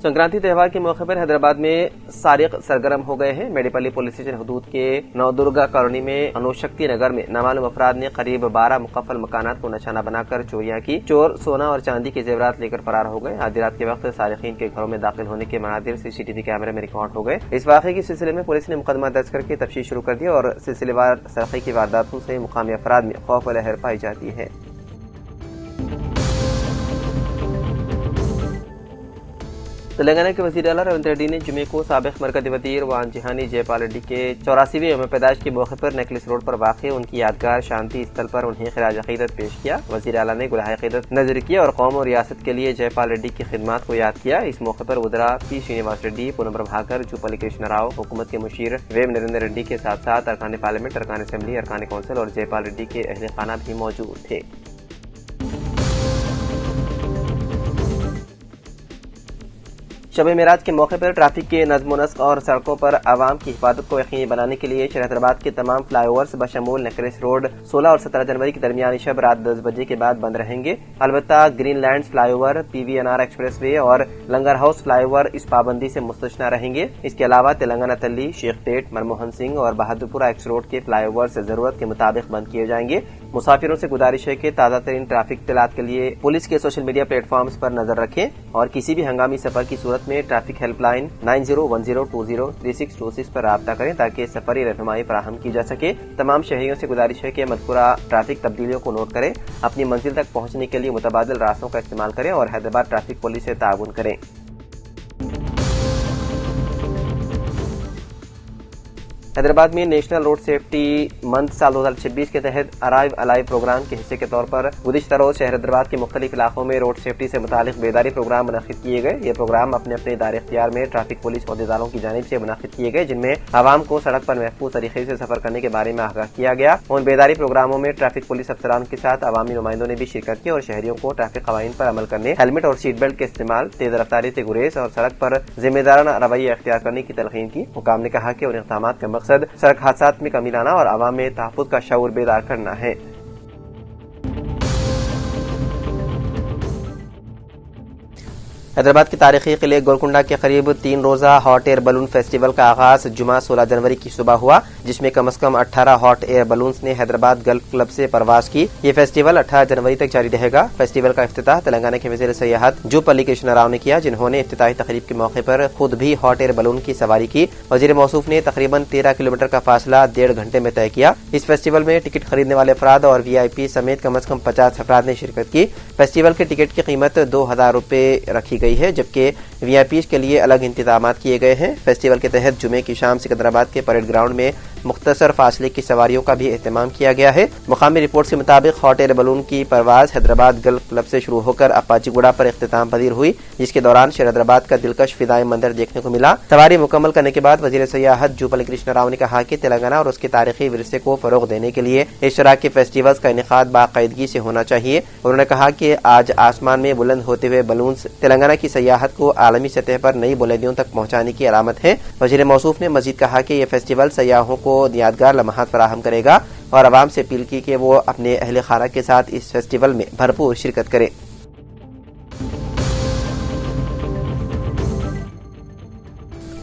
संक्रांति त्यौहार के मौके पर हैदराबाद में सारिक सरगर्म हो गए हैं। मेडीपल्ली पुलिस स्टेशन हदूद के नवदुर्गा कॉलोनी में अनुशक्ति नगर में नामालूम अफराद ने करीब 12 मुकफ्फल मकानात को निशाना बनाकर चोरियां की। चोर सोना और चांदी के जेवरात लेकर फरार हो गए। आधी रात के वक्त सारिकीन के घरों में दाखिल होने के मनादिर सीसीटीवी कैमरे में रिकॉर्ड हो गए। इस वाक़े के सिलसिले में पुलिस ने मुकदमा दर्ज करके तफ्तीश शुरू कर दी और सिलसिलेवार सरक़ी की वारदातों से मुकामी अफराद में खौफ व लहर पाई जाती है। तेलंगाना के वज़ीर आला रेवंत रेड्डी ने जुमे को साबिक़ मरकज़ी वज़ीर वान जिहानी जयपाल रेड्डी के 84वें यौम पैदाइश के मौके पर नेकलेस रोड पर वाक़ उनकी यादगार शांति स्थल पर उन्हें खिराज अक़ीदत पेश किया। वज़ीर आला ने गुलाह अक़ीदत नज़र किया और कौम और रियासत के लिए जयपाल रेड्डी की खिदमत को याद किया। इस मौके पर वज़रा पी श्रीनिवास रेड्डी, पूनम प्रभाकर, जूपल्ली कृष्ण राव, हुकूमत के मुशीर वेम नरेंद्र रेड्डी के साथ साथ अरकान पार्लियामेंट, अरकान असम्बली, अरकान कौंसिल और जयपाल रेड्डी के अहले खाना भी मौजूद थे। शब-ए मेराज के मौके पर ट्रैफिक के नज़्म नस्क और सड़कों पर आवाम की हिफाजत को यकीनी बनाने के लिए शहर हैदराबाद के तमाम फ्लाईओवर्स बशमूल नेकलेस रोड 16 और 17 जनवरी के दरमियानी शब रात 10 बजे के बाद बंद रहेंगे। अलबत्ता green land flyover, PVNR express way और लंगर हाउस फ्लाईओवर इस पाबंदी से मुस्तस्ना रहेंगे। इसके अलावा तेलंगाना तल्ली, शेख पेट, मनमोहन सिंह और बहादुरपुरा एक्स रोड के फ्लाईओवर जरूरत के मुताबिक बंद किए जाएंगे। मुसाफिरों से गुजारिश है कि ताज़ा तरीन ट्रैफिक इत्तलात के लिए पुलिस के सोशल मीडिया प्लेटफॉर्म्स पर नजर रखें और किसी भी हंगामी सफर की सूरत में ट्रैफिक हेल्पलाइन 9010203626 पर राब्ता करें ताकि सफरी रहनुमाई फराहम की जा सके। तमाम शहरियों से गुजारिश है कि मज़कूरा ट्रैफिक तब्दीलियों को नोट करें, अपनी मंजिल तक पहुंचने के लिए मुतबादिल रास्तों का इस्तेमाल करें और हैदराबाद ट्रैफिक पुलिस से ताउन करें। हैदराबाद में नेशनल रोड सेफ्टी मंथ साल 2026 के तहत अराइव अलाइव प्रोग्राम के हिस्से के तौर पर गुज़िश्ता रोज शहर हैदराबाद के मुख्तलिफ इलाकों में रोड सेफ्टी से मुतालिक बेदारी प्रोग्राम मुनक़िद किए गए। ये प्रोग्राम अपने अपने दायरे इख्तियार में ट्रैफिक पुलिस अहदेदारों की जानिब से मुनक़िद किए गए, जिनमें आवाम को सड़क पर महफूज तरीके से सफर करने के बारे में आगाह किया गया। उन बेदारी प्रोग्रामों में ट्रैफिक पुलिस अफसरान के साथ अवामी नुमाइंदों ने भी शिरकत की और शहरियों को ट्रैफिक क़वानीन पर अमल करने, हेलमेट और सीट बेल्ट के इस्तेमाल, तेज रफ्तारी से गुरेज और सड़क पर जिम्मेदाराना रवैया इख्तियार करने की तलकीन की। हुकाम ने कहा कि उन इक़दामात का मकसद सड़क हादसा में कमी लाना और आवाम में तहफ़्फ़ुज़ का शऊर बेदार करना है। हैदराबाद के तारीखी किले गोलकुंडा के करीब 3 रोज़ा हॉट एयर बलून फेस्टिवल का आगाज जुमा 16 जनवरी की सुबह हुआ, जिसमें कम से कम 18 हॉट एयर बलून्स ने हैदराबाद गल्फ क्लब से परवाज की। ये फेस्टिवल 18 जनवरी तक जारी रहेगा। फेस्टिवल का इफ्तिताह तेलंगाना के वज़ीर सयाहत जूपल्ली कृष्ण राव ने किया, जिन्होंने इफ्तिताही तकरीब के मौके पर खुद भी हॉट एयर बलून की सवारी की। वज़ीर मौसूफ ने तकरीबन 13 किलोमीटर का फासला 1.5 घंटे में तय किया। इस फेस्टिवल में टिकट खरीदने वाले अफराद और VIP समेत कम से कम 50 अफराद ने शिरकत की। फेस्टिवल के टिकट की कीमत 2000 रुपये रखी गई है, जबकि VIP के लिए अलग इंतजाम किए गए हैं। फेस्टिवल के तहत जुमे की शाम सिकंदराबाद के परेड ग्राउंड में मुख्तसर फासले की सवारियों का भी एहतमाम किया गया है। मुकामी रिपोर्ट के मुताबिक हॉट एयर बलून की परवाज हैदराबाद गल्फ क्लब से शुरू होकर अपाचीगुड़ा पर इख्तिताम पजीर हुई, जिसके दौरान शहर हैदराबाद का दिलकश फिदाई मंजर देखने को मिला। सवारी मुकम्मल करने के बाद वज़ीर सयाहत जूपल्ली कृष्ण राव ने कहा कि तेलंगाना और उसके तारीखी विरसे को फरोग देने के लिए इस तरह के फेस्टिवल्स का इनेकाद बाकायदगी से होना चाहिए। उन्होंने कहा कि आज आसमान में बुलंद होते हुए बलून्स तेलंगाना की सयाहत को आलमी सतह पर नई बुलंदियों तक पहुंचाने की अलामत है। वज़ीर मौसूफ ने मजीद कहा कि यह फेस्टिवल सयाहों को यादगार लम्हात फराहम करेगा और आवाम से अपील की कि वो अपने अहले खाना के साथ इस फेस्टिवल में भरपूर शिरकत करें।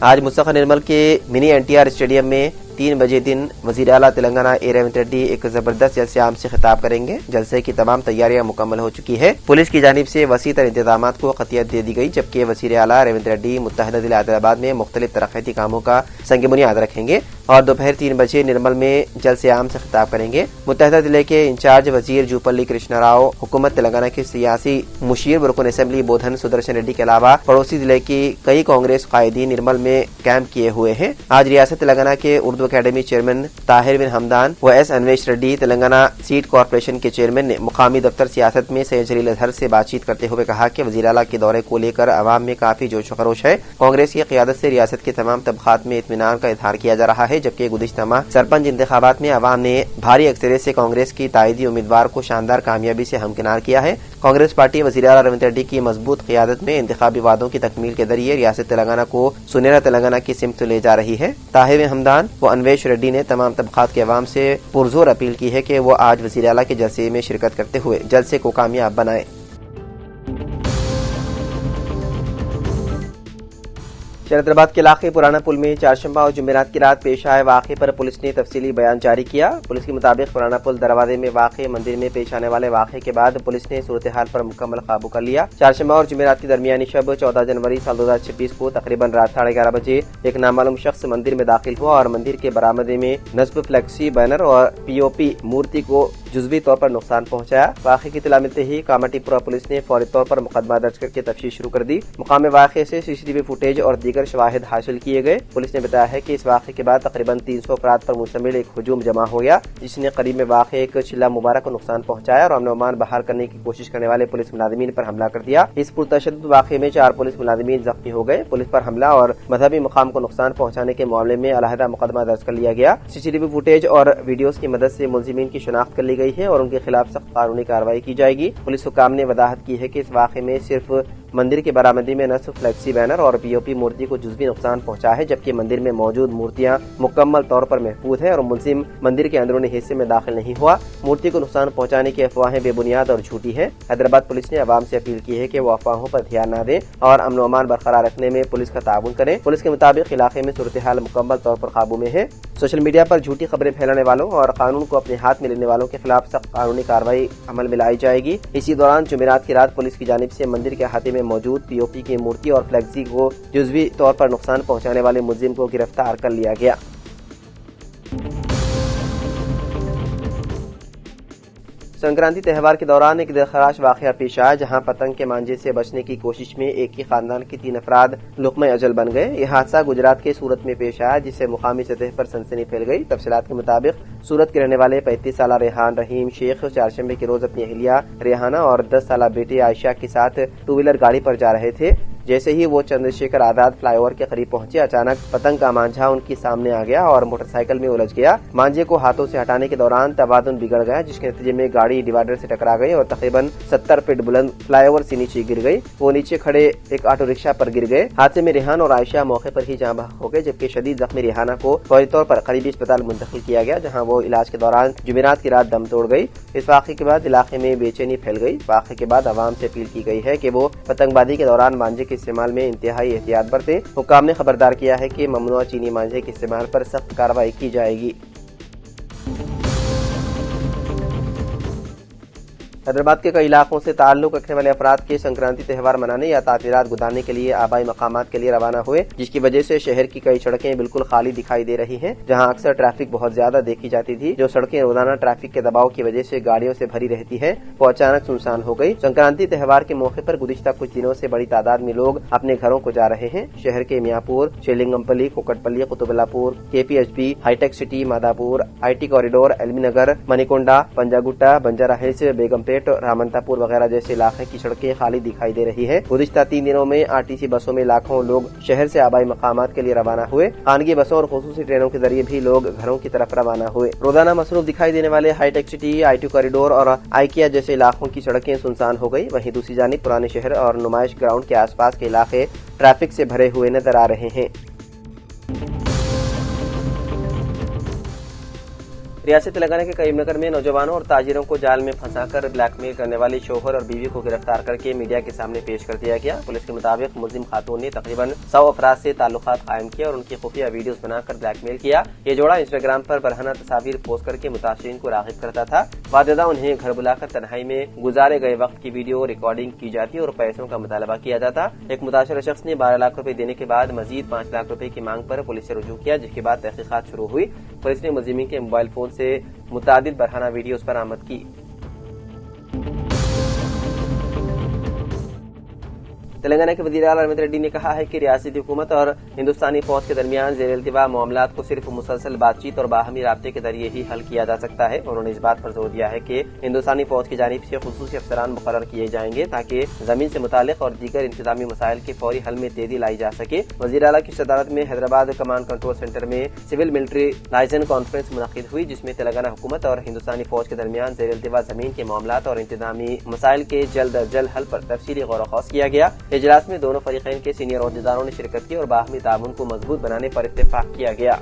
आज मुस्तफा निर्मल के मिनी NTR स्टेडियम में 3 बजे दिन वज़ीर आला तेलंगाना रेवंत रेड्डी एक जबरदस्त जलसे आम से खिताब करेंगे। जलसे की तमाम तैयारियां मुकम्मल हो चुकी है। पुलिस की जानिब से वसी तर इंतजामात को क़तियत दे दी गई, जबकि वज़ीर आला रेवंत रेड्डी मुत्तहिदा जिला हैदराबाद में मुख्तलिफ तरक्याती कामों का संग बुनियाद रखेंगे और दोपहर 3 बजे निर्मल में जलसे आम से खिताब करेंगे। मुत्तहिदा जिले के इंचार्ज वज़ीर जूपल्ली कृष्ण राव, हुकूमत तेलंगाना के सियासी मुशीर रुकन असम्बली बोधन सुदर्शन रेड्डी के अलावा पड़ोसी जिले की कई कांग्रेस कायदीन निर्मल में कैंप किए हुए हैं। आज रियासत तेलंगाना के उर्दू अकेडमी चेयरमैन ताहिर बिन हमदान व S Anvesh Reddy, Telangana seat corporation के चेयरमैन ने मुकामी दफ्तर सियासत में सैयद जलील अजहर से बातचीत करते हुए कहा कि वज़ीर आला के दौरे को लेकर अवाम में काफी जोश खरोश है। कांग्रेस की क़ियादत से रियासत के तमाम तबक़ात में इत्मीनान का इजहार किया जा रहा है, जबकि गुज़िश्ता माह सरपंच इंतखाबात में अवाम ने भारी अक्सरियत से कांग्रेस की ताईदी उम्मीदवार को शानदार कामयाबी से हमकिनार किया है। कांग्रेस पार्टी वज़ीर आला रेवंत रेड्डी की मजबूत क़ियादत में इंतखाबी वादों की तकमील के जरिए रियासत तेलंगाना को सुनहरा तेलंगाना की सिमत ले जा रही है। ताहिब हमदान व अन्वेश रेड्डी ने तमाम तबक़ात के अवाम से पुरजोर अपील की है कि वो आज वज़ीर आला के जलसे में शिरकत करते हुए जलसे को कामयाब बनाए। शरतराबाद के इलाके पुराना पुल में चारशंबा और जुमेरात की रात पेश आए वाक़े पर पुलिस ने तफसीली बयान जारी किया। पुलिस के मुताबिक पुराना पुल दरवाजे में वाक़े मंदिर में पेश आने वाले वाक़े के बाद पुलिस ने सूरत हाल पर मुकम्मल काबू कर लिया। चारशंबा और जुमेरात की दरमियानी शब 14 जनवरी साल 2026 को तकरीबन रात 11:30 बजे एक नामालूम शख्स मंदिर में दाखिल हुआ और मंदिर के बरामदे में नस्ब फ्लेक्सी बैनर और पीओपी मूर्ति को जुज़वी तौर पर नुकसान पहुंचाया। वाक़े की इत्तला मिलते ही कामाटीपुरा पुलिस ने फौरी तौर पर मुकदमा दर्ज करके तफ्तीश शुरू कर दी। मुकाम वाक़े से सीसीटीवी फुटेज और दीगर शवाहिद हासिल किए गए। पुलिस ने बताया है कि इस वाक़े के बाद तकरीबन 300 अफराद पर मुश्तमिल एक हुजूम जमा हो गया, जिसने करीब में वाक़े एक चिल्ला मुबारक को नुकसान पहुंचाया और अमन व अमान बहाल करने की कोशिश करने वाले पुलिस मुलाजिमीन पर हमला कर दिया। इस पुरतशद्दुद वाक़े में 4 पुलिस मुलाजिमीन जख्मी हो गए। पुलिस पर हमला और मजहबी मुकाम को नुकसान पहुंचाने के मामले में अलहदा मुकदमा दर्ज कर लिया गया। सीसीटीवी फुटेज और वीडियोज की मदद से मुलजिमीन की शनाख्त कर ली गई है और उनके खिलाफ सख्त कानूनी कार्रवाई की जाएगी। पुलिस हुकाम ने वजाहत की है कि इस वाक़े में सिर्फ मंदिर की बरामदी में नस्ब फ्लेक्सी बैनर और पीओपी मूर्ति को जुज़वी नुकसान पहुंचा है, जबकि मंदिर में मौजूद मूर्तियां मुकम्मल तौर पर महफूज है और मुलजिम मंदिर के अंदरूनी हिस्से में दाखिल नहीं हुआ। मूर्ति को नुकसान पहुंचाने की अफवाहें बेबुनियाद और झूठी है। हैदराबाद पुलिस ने अवाम से अपील की है कि वो अफवाहों पर ध्यान न दें और अमन व अमान बरकरार रखने में पुलिस का ताउन करें। पुलिस के मुताबिक इलाके में सूरत हाल मुकम्मल तौर पर काबू में है। सोशल मीडिया पर झूठी खबरें फैलाने वालों और कानून को अपने हाथ में लेने वालों के खिलाफ सख्त कानूनी कार्रवाई अमल में लाई जाएगी। इसी दौरान जुमेरात की रात पुलिस की जानिब से मंदिर के अहाते में मौजूद पीओपी की मूर्ति और फ्लेक्सी को जुज़वी तौर पर नुकसान पहुंचाने वाले मुलजिम को गिरफ्तार कर लिया गया। संक्रांति त्यौहार के दौरान एक दिलखराश वाक़या पेश आया, जहां पतंग के मांझे से बचने की कोशिश में एक ही खानदान के 3 अफराद लुक़्मे अजल बन गए। यह हादसा गुजरात के सूरत में पेश आया, जिससे मुकामी सतह पर सनसनी फैल गई। तफसीलात के मुताबिक सूरत के रहने वाले 35 साला रेहान रहीम शेख चारशंबे के रोज अपनी अहलिया रेहाना और 10 साला बेटी आयशा के साथ 2 व्हीलर गाड़ी पर जा रहे थे। जैसे ही वो चंद्रशेखर आजाद फ्लाईओवर के करीब पहुंचे, अचानक पतंग का मांझा उनके सामने आ गया और मोटरसाइकिल में उलझ गया। मांझे को हाथों से हटाने के दौरान तवाज़ुन बिगड़ गया, जिसके नतीजे में गाड़ी डिवाइडर से टकरा गई और तकरीबन 70 फीट बुलंद फ्लाईओवर से नीचे गिर गई। वो नीचे खड़े एक ऑटो रिक्शा पर गिर गए। हादसे में रेहान और आयशा मौके पर ही जाँ बहक हो गए, जबकि शदीद जख्मी रेहाना को फौरी तौर पर करीबी अस्पताल मुंतकिल किया गया, जहाँ वो इलाज के दौरान जुमेरात की रात दम तोड़ गई। इस वाक़े के बाद इलाके में बेचैनी फैल गई। वाक़े के बाद आवाम से अपील की गई है कि वो पतंगबाजी के दौरान मांझे के इस्तेमाल में इंतहाई एहतियात बरतें। हुकाम ने खबरदार किया है कि ममनुआ चीनी मांझे के इस्तेमाल पर सख्त कार्रवाई की जाएगी। हैदराबाद के कई इलाकों से ताल्लुक रखने वाले अफराद के संक्रांति त्यौहार मनाने या तातीरात गुजारने के लिए आबाई मकामात के लिए रवाना हुए, जिसकी वजह से शहर की कई सड़कें बिल्कुल खाली दिखाई दे रही हैं, जहां अक्सर ट्रैफिक बहुत ज्यादा देखी जाती थी। जो सड़कें रोजाना ट्रैफिक के दबाव की वजह से गाड़ियों से भरी रहती है, वो अचानक सुनसान हो गई। संक्रांति त्यौहार के मौके पर गुज़िश्ता कुछ दिनों से बड़ी तादाद में लोग अपने घरों को जा रहे हैं। शहर के Miyapur, Serilingampally, Kukatpally, Qutbullapur, KPHP, hitech city, Madhapur, IT corridor, एलमी नगर, मणिकोंडा, पंजागुट्टा, बंजारा हिल्स, बेगमपेट, रामंतापुर वगैरह जैसे इलाके की सड़कें खाली दिखाई दे रही है। गुज़िश्ता 3 दिनों में RTC बसों में लाखों लोग शहर से आबाई मकामात के लिए रवाना हुए। खानगी बसों और खुसूसी ट्रेनों के जरिए भी लोग घरों की तरफ रवाना हुए। रोजाना मसरूफ दिखाई देने वाले हाईटेक सिटी, IT कॉरिडोर और आइकिया जैसे इलाकों की सड़कें सुनसान हो गई। वहीं दूसरी जानिब पुराने शहर और नुमाइश ग्राउंड के आसपास के इलाके ट्रैफिक से भरे हुए नजर आ रहे हैं। रियासत तेलंगाना के करीमनगर में नौजवानों और ताजिरों को जाल में फंसाकर ब्लैकमेल करने वाले शोहर और बीवी को गिरफ्तार करके मीडिया के सामने पेश कर दिया गया। पुलिस के मुताबिक मुलजिम खातून ने तकरीबन 100 अफराद से ताल्लुकात कायम किया और उनकी खुफिया वीडियोस बनाकर ब्लैकमेल किया। ये जोड़ा इंस्टाग्राम पर बरहना तस्वीर पोस्ट करके मुतासिरीन को राग़िब करता था। वादेदा उन्हें घर बुलाकर तन्हाई में गुजारे गए वक्त की वीडियो रिकॉर्डिंग की जाती और पैसों का मुतालबा किया जाता। एक मुतासरा शख्स ने 12 लाख रुपए देने के बाद मजीद 5 लाख रुपए की मांग पर पुलिस से रुजू किया, जिसके बाद तहकीकात शुरू हुई। पुलिस ने मुलजिमीन के मोबाइल फोन से मुतादिद बरहाना वीडियोस बरामद की। तेलंगाना के वज़ीर आला रमत रेड्डी ने कहा है कि रियासती हुकूमत और हिंदुस्तानी फौज के दरमियान ज़ेर इल्तिवा मामलात को सिर्फ मुसलसल बातचीत और बाहमी राब्ते के जरिए ही हल किया जा सकता है। उन्होंने इस बात पर जोर दिया है कि हिंदुस्तानी फौज की जानिब से खुसूसी अफसरान मुकर्रर किए जाएंगे ताकि जमीन से मुतालिक और दीगर इंतजामी मसाइल के फौरी हल में तेजी लाई जा सके। वज़ीर आला की सदारत में हैदराबाद कमांड कंट्रोल सेंटर में सिविल मिलिट्री लाइजन कॉन्फ्रेंस मुनक़िद हुई, जिसमें तेलंगाना हुकूमत और हिंदुस्तानी फौज के दरमियान ज़ेर इल्तिवा ज़मीन के मामलात और इंतजामी मसाइल के जल्द अज जल्द हल पर तफसीली गौर व ख़ौज़ किया गया। इजलास में दोनों फरीक़ैन के सीनियर अहदेदारों ने शिरकत की और बाहमी ताउन को मजबूत बनाने पर इत्तेफाक किया गया।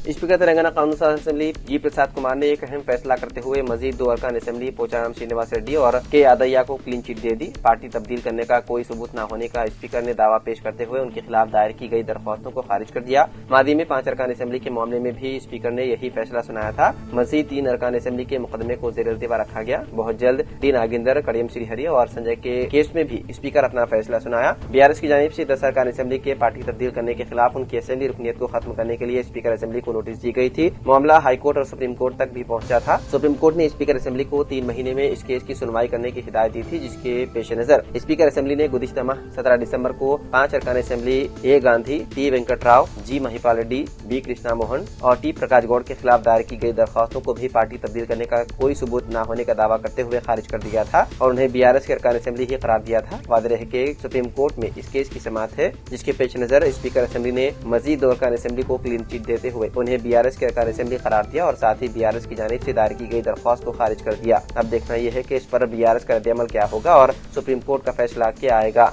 स्पीकर तेलंगाना कानून साज असेंबली जी प्रसाद कुमार ने एक अहम फैसला करते हुए मजीद 2 अरकान असेंबली पोचाराम श्रीनिवास रेड्डी और के यादయ్య को क्लीन चिट दे दी। पार्टी तब्दील करने का कोई सबूत न होने का स्पीकर ने दावा पेश करते हुए उनके खिलाफ दायर की गई दरख्वास्तों को खारिज कर दिया। मादी में 5 अरकान असेंबली के मामले में भी स्पीकर ने यही फैसला सुनाया था। मजीद 3 अरकान असेंबली के मुकदमे को ज़ेर इल्तिवा रखा गया। बहुत जल्द डी नागेंद्र, कड़ियम श्रीहरि और संजय के केस में भी स्पीकर अपना फैसला सुनाया। बीआरएस की जानिब से 10 अरकान असेंबली के पार्टी तब्दील करने के खिलाफ उनकी असेंबली रुकनीत को खत्म करने के लिए स्पीकर असेंबली को नोटिस दी गई थी। मामला हाईकोर्ट और सुप्रीम कोर्ट तक भी पहुंचा था। सुप्रीम कोर्ट ने स्पीकर असेंबली को 3 महीने में इस केस की सुनवाई करने की हिदायत दी थी, जिसके पेश नजर स्पीकर असेंबली ने गुज़िश्ता माह 17 दिसंबर को 5 अरकान असेंबली ए गांधी, टी वेंकट राव, जी महिपाल रेड्डी, बी कृष्णा मोहन और टी प्रकाश गौड़ के खिलाफ दायर की गई दरख्वास्तों को भी पार्टी तब्दील करने का कोई सबूत न होने का दावा करते हुए खारिज कर दिया था और उन्हें बीआरएस के अरकान असेंबली ही करार दिया था। वाज़ेह है कि सुप्रीम कोर्ट में इस केस की समाअत है, जिसके पेश नजर स्पीकर असेंबली ने मजीद 2 अरकान असेंबली को क्लीन चिट देते हुए उन्हें बीआरएस के अरकान असेंबली करार दिया और साथ ही बीआरएस की जानिब से दायर की गई दरख्वास्त को खारिज कर दिया। अब देखना यह है कि इस पर बीआरएस का रद्द-ए-अमल क्या होगा और सुप्रीम कोर्ट का फैसला क्या आएगा।